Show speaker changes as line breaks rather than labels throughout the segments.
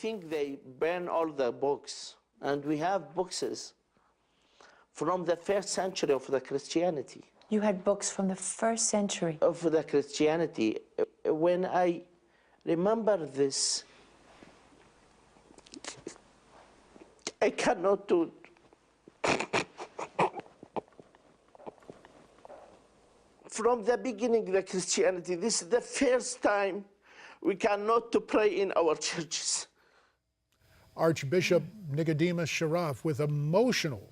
think they burn all the books, and we have books from the first century of the Christianity.
You had books from the first century?
Of the Christianity. When I remember this, I cannot do it. From the beginning, the Christianity, this is the first time we cannot to pray in our churches.
Archbishop Nicodemus Sharaf with emotional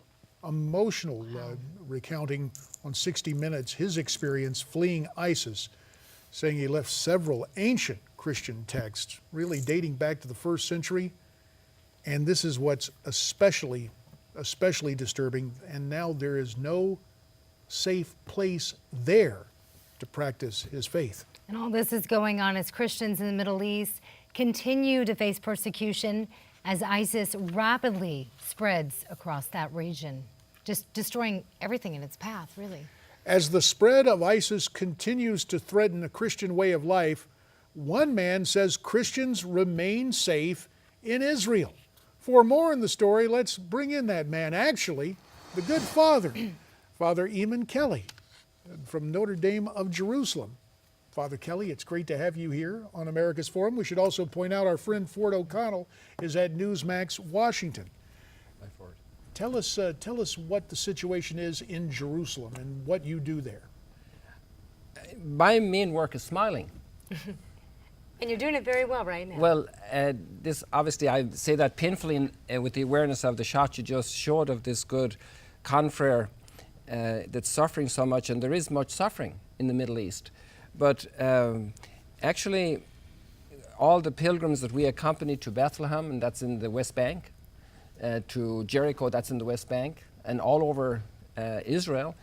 recounting on 60 Minutes his experience fleeing ISIS, saying he left several ancient Christian texts, really dating back to the first century. And this is what's especially disturbing. And now there is no safe place there to practice his faith.
And all this is going on as Christians in the Middle East continue to face persecution as ISIS rapidly spreads across that region, just destroying everything in its path, really.
As the spread of ISIS continues to threaten the Christian way of life, one man says Christians remain safe in Israel. For more on the story, let's bring in that man, actually, the good father, Father Eamon Kelly from Notre Dame of Jerusalem. Father Kelly, it's great to have you here on America's Forum. We should also point out our friend Ford O'Connell is at Newsmax, Washington.
Hi, Ford.
Tell us what the situation is in Jerusalem and what you do there.
My main work is smiling.
And you're doing it very well right now.
Well, this obviously, I say that painfully with the awareness of the shot you just showed of this good confrere that's suffering so much, and there is much suffering in the Middle East. But actually, all the pilgrims that we accompanied to Bethlehem, and that's in the West Bank, to Jericho, that's in the West Bank, and all over Israel,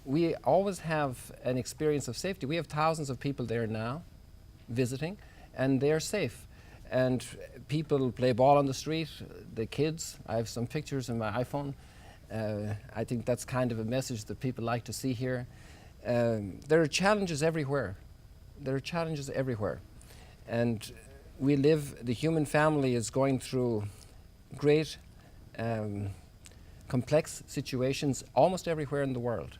we always have an experience of safety. We have thousands of people there now visiting, and they're safe. And people play ball on the street, the kids. I have some pictures in my iPhone. I think that's kind of a message that people like to see here. There are challenges everywhere. There are challenges everywhere. And we live, the human family is going through great complex situations almost everywhere in the world.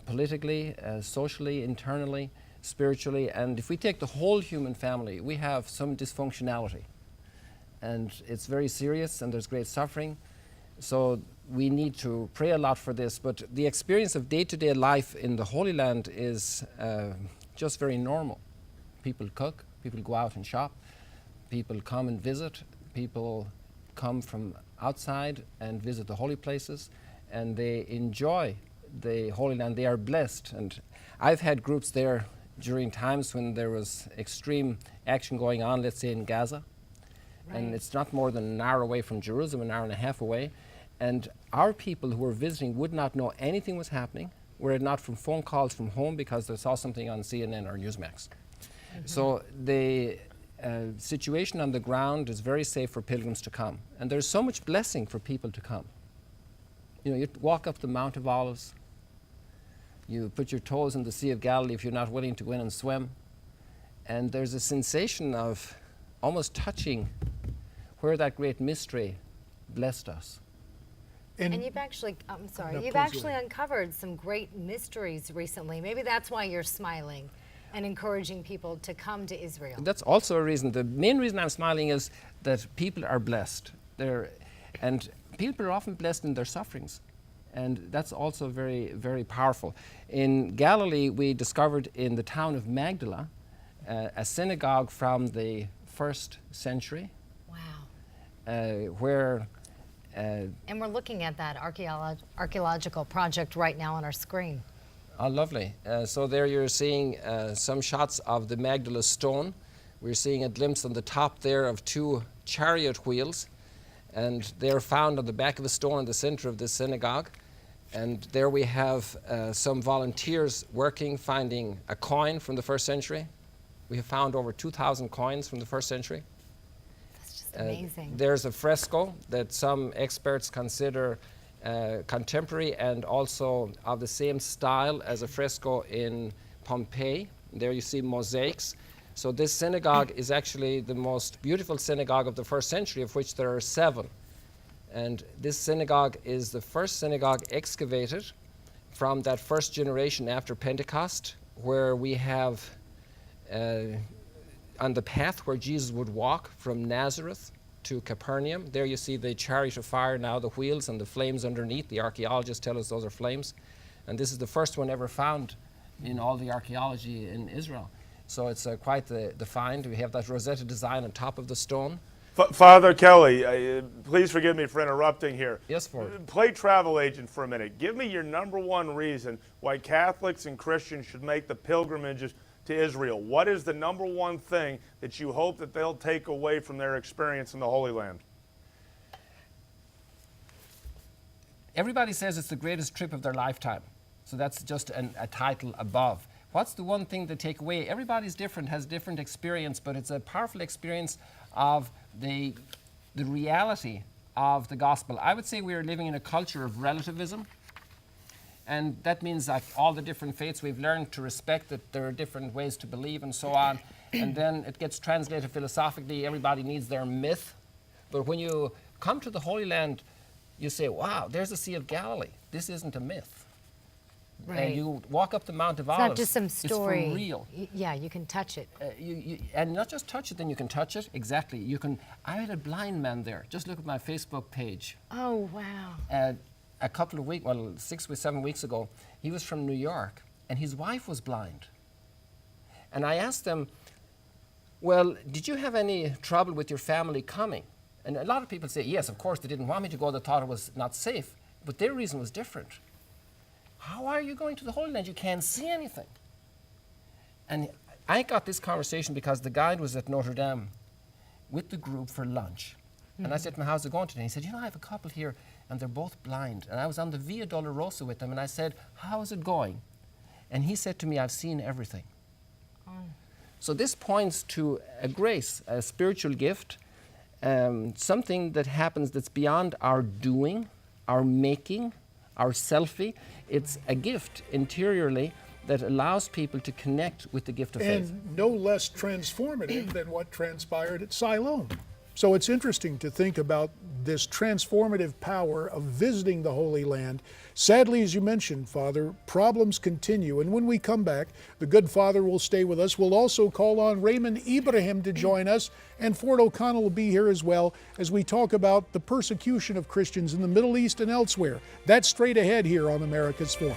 Politically, socially, internally, spiritually, and if we take the whole human family, we have some dysfunctionality. And it's very serious, and there's great suffering. So we need to pray a lot for this, but the experience of day-to-day life in the Holy Land is just very normal. People cook, people go out and shop, people come and visit, people come from outside and visit the holy places, and they enjoy the Holy Land. They are blessed. And I've had groups there during times when there was extreme action going on, let's say in Gaza. Right. And it's not more than an hour away from Jerusalem, an hour and a half away. And our people who were visiting would not know anything was happening were it not from phone calls from home because they saw something on CNN or Newsmax. Mm-hmm. So the situation on the ground is very safe for pilgrims to come. And there's so much blessing for people to come. You know, you walk up the Mount of Olives, you put your toes in the Sea of Galilee if you're not willing to go in and swim. And there's a sensation of almost touching where that great mystery blessed us.
And you've actually, I'm sorry, you've actually uncovered some great mysteries recently. Maybe that's why you're smiling and encouraging people to come to Israel.
That's also a reason. The main reason I'm smiling is that people are blessed. And people are often blessed in their sufferings. And that's also very, very powerful. In Galilee, we discovered in the town of Magadala a synagogue from the 1st century.
Wow.
Where
and we're looking at that archaeological project right now on our screen.
Oh, lovely. So there you're seeing some shots of the Magdala stone. We're seeing a glimpse on the top there of 2 chariot wheels, and they're found on the back of a stone in the center of this synagogue. And there we have some volunteers working, finding a coin from the 1st century. We have found over 2,000 coins from the 1st century.
Amazing.
There's a fresco that some experts consider contemporary and also of the same style as a fresco in Pompeii. There you see mosaics. So this synagogue is actually the most beautiful synagogue of the first century, of which there are 7. And this synagogue is the first synagogue excavated from that first generation after Pentecost, where we have on the path where Jesus would walk from Nazareth to Capernaum. There you see the chariot of fire now, the wheels and the flames underneath. The archaeologists tell us those are flames. And this is the first one ever found in all the archaeology in Israel. So it's quite the find. We have that Rosetta design on top of the stone.
Father Kelly, please forgive me for interrupting here.
Yes, Ford.
Play travel agent for a minute. Give me your #1 reason why Catholics and Christians should make the pilgrimages to Israel. What is the #1 thing that you hope that they'll take away from their experience in the Holy Land?
Everybody says it's the greatest trip of their lifetime. So that's just a title above. What's the one thing to take away? Everybody's different, has different experience, but it's a powerful experience of the reality of the gospel. I would say we are living in a culture of relativism. And that means like all the different faiths, we've learned to respect that there are different ways to believe and so on. And then it gets translated philosophically. Everybody needs their myth. But when you come to the Holy Land, you say, wow, there's the Sea of Galilee. This isn't a myth.
Right.
And you walk up the Mount of
It's
Olives.
not just some story.
It's for real.
Yeah, you can touch it.
And not just touch it, then you can touch it. Exactly. You can. I had a blind man there. Just look at my Facebook page.
Oh, wow.
A couple of weeks, well, 6 or 7 weeks ago, he was from New York, and his wife was blind. And I asked them, well, did you have any trouble with your family coming? And a lot of people say, yes, of course, they didn't want me to go. They thought it was not safe. But their reason was different. How are you going to the Holy Land? You can't see anything. And I got this conversation because the guide was at Notre Dame with the group for lunch. And I said to him, how's it going today? He said, you know, I have a couple here, and they're both blind. And I was on the Via Dolorosa with them, and I said, how is it going? And he said to me, I've seen everything. Oh. So this points to a grace, a spiritual gift, something that happens that's beyond our doing, our making, our selfie. It's a gift interiorly that allows people to connect with the gift of faith.
And no less transformative than what transpired at Siloam. So it's interesting to think about this transformative power of visiting the Holy Land. Sadly, as you mentioned, Father, problems continue. And when we come back, the good Father will stay with us. We'll also call on Raymond Ibrahim to join us, and Ford O'Connell will be here as well as we talk about the persecution of Christians in the Middle East and elsewhere. That's straight ahead here on America's Forum.